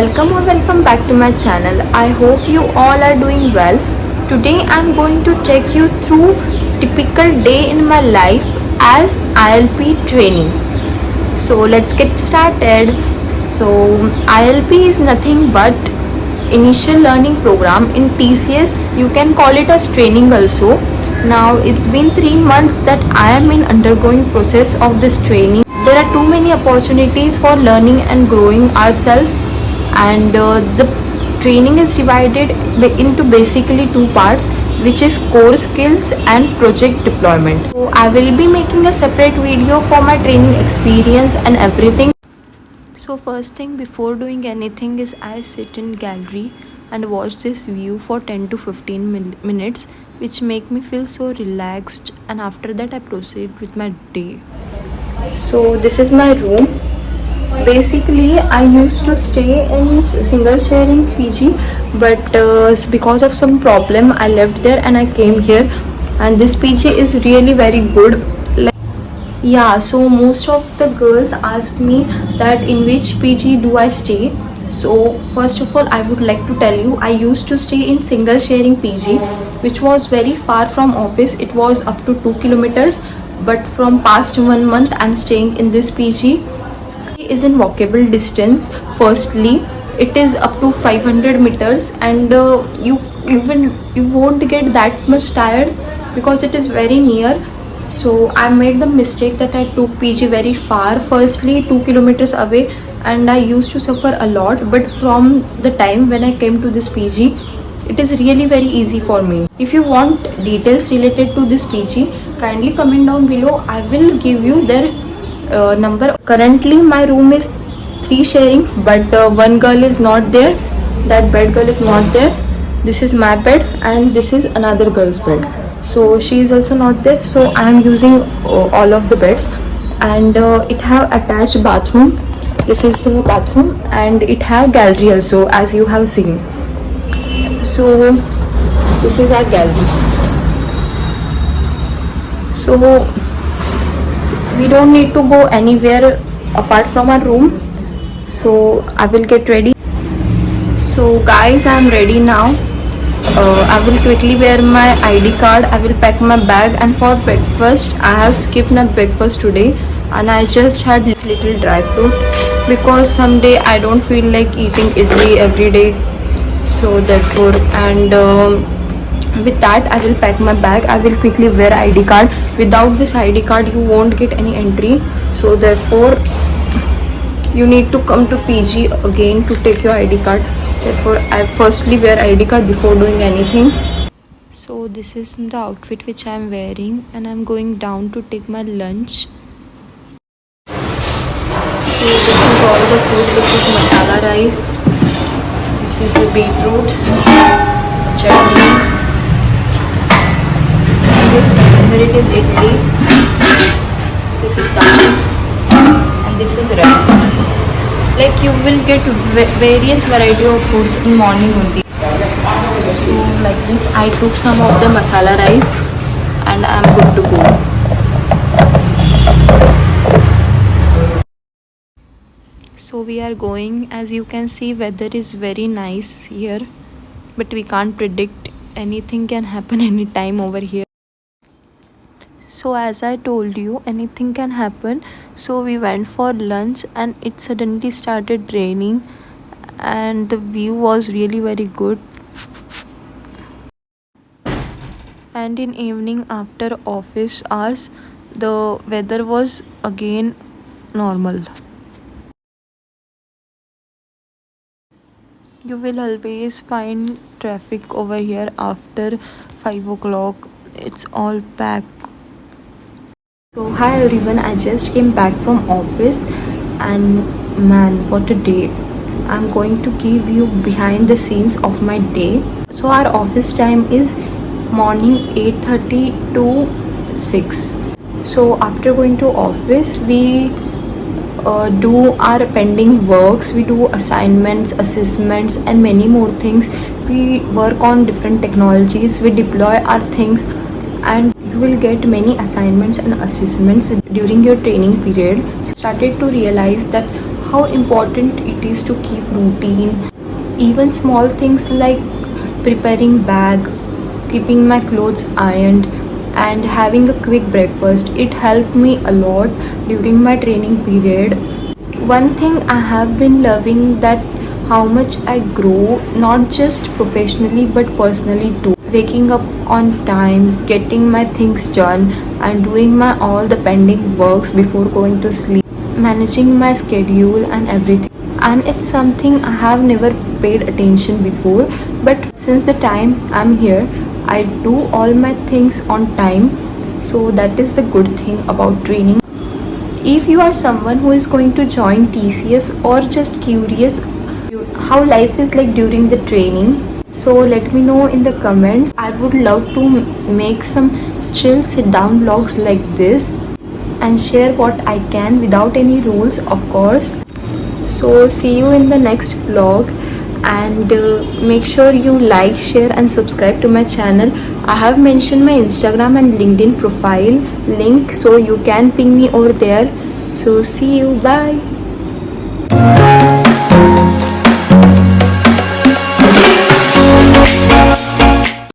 welcome back to my channel. I hope you all are doing well. Today I'm going to take you through typical day in my life as ILP training. So let's get started. So ILP is nothing but initial learning program in TCS. You can call it as training also. Now it's been 3 months that I am in undergoing process of this training. There are too many opportunities for learning and growing ourselves, and the training is divided into basically two parts, which is core skills and project deployment. So I will be making a separate video for my training experience and everything. So first thing before doing anything is I sit in gallery and watch this view for 10 to 15 minutes, which make me feel so relaxed, and after that I proceed with my day. So this is my room. Basically I used to stay in single sharing PG, but because of some problem I left there and I came here, and this PG is really very good. Yeah, so most of the girls ask me that in which PG do I stay. So first of all I would like to tell you, I used to stay in single sharing PG, which was very far from office. It was up to 2 kilometers, but from past 1 month I'm staying in this PG. It is in walkable distance. Firstly, it is up to 500 meters, and you won't get that much tired because it is very near. So I made the mistake that I took PG very far, firstly 2 kilometers away, and I used to suffer a lot. But from the time when I came to this PG, it is really very easy for me. If you want details related to this PG, kindly comment down below. I will give you their number. Currently my room is 3 sharing, but one girl is not there. That bed girl is not there. This is my bed and this is another girl's bed, so she is also not there. So I am using all of the beds, and it have attached bathroom. This is the bathroom, and it have gallery also, as you have seen. So this is our gallery. So we don't need to go anywhere apart from our room. So I will get ready. So guys, I am ready now. I will quickly wear my ID card. I will pack my bag, and for breakfast I have skipped my breakfast today, and I just had little dry fruit because someday I don't feel like eating idli every day. So therefore, and with that I will pack my bag. I will quickly wear ID card. Without this ID card you won't get any entry, so therefore you need to come to PG again to take your ID card. Therefore I firstly wear ID card before doing anything. So this is the outfit which I am wearing, and I am going down to take my lunch. So this is all the food. This is masala rice, this is the beetroot chutney, here it is idli, this is dal, and this is rice. Like you will get various variety of foods in morning only. So like this I took some of the masala rice, and I am good to go. So we are going. As you can see, weather is very nice here, but we can't predict. Anything can happen anytime over here. So as I told you, anything can happen. So we went for lunch and it suddenly started raining, and the view was really very good. And in evening after office hours, the weather was again normal. You will always find traffic over here after 5 o'clock. It's all packed. So hi everyone, I just came back from office, and man, what a day. I'm going to give you behind the scenes of my day. So our office time is morning 8:30 to 6. So after going to office, we do our pending works, we do assignments, assessments, and many more things. We work on different technologies, we deploy our things, and you will get many assignments and assessments during your training period. Started to realize that how important it is to keep routine. Even small things like preparing bag, keeping my clothes ironed, and having a quick breakfast, it helped me a lot during my training period. One thing I have been loving that how much I grow, not just professionally but personally too. Waking up on time, getting my things done, and doing my all the pending works before going to sleep, managing my schedule and everything. And it's something I have never paid attention before, but since the time I'm here, I do all my things on time. So that is the good thing about training. If you are someone who is going to join TCS or just curious how life is like during the training, so let me know in the comments. I would love to make some chill sit down vlogs like this and share what I can without any rules, of course. So see you in the next vlog, and make sure you like, share and subscribe to my channel. I have mentioned my Instagram and LinkedIn profile link, so you can ping me over there. So see you, bye.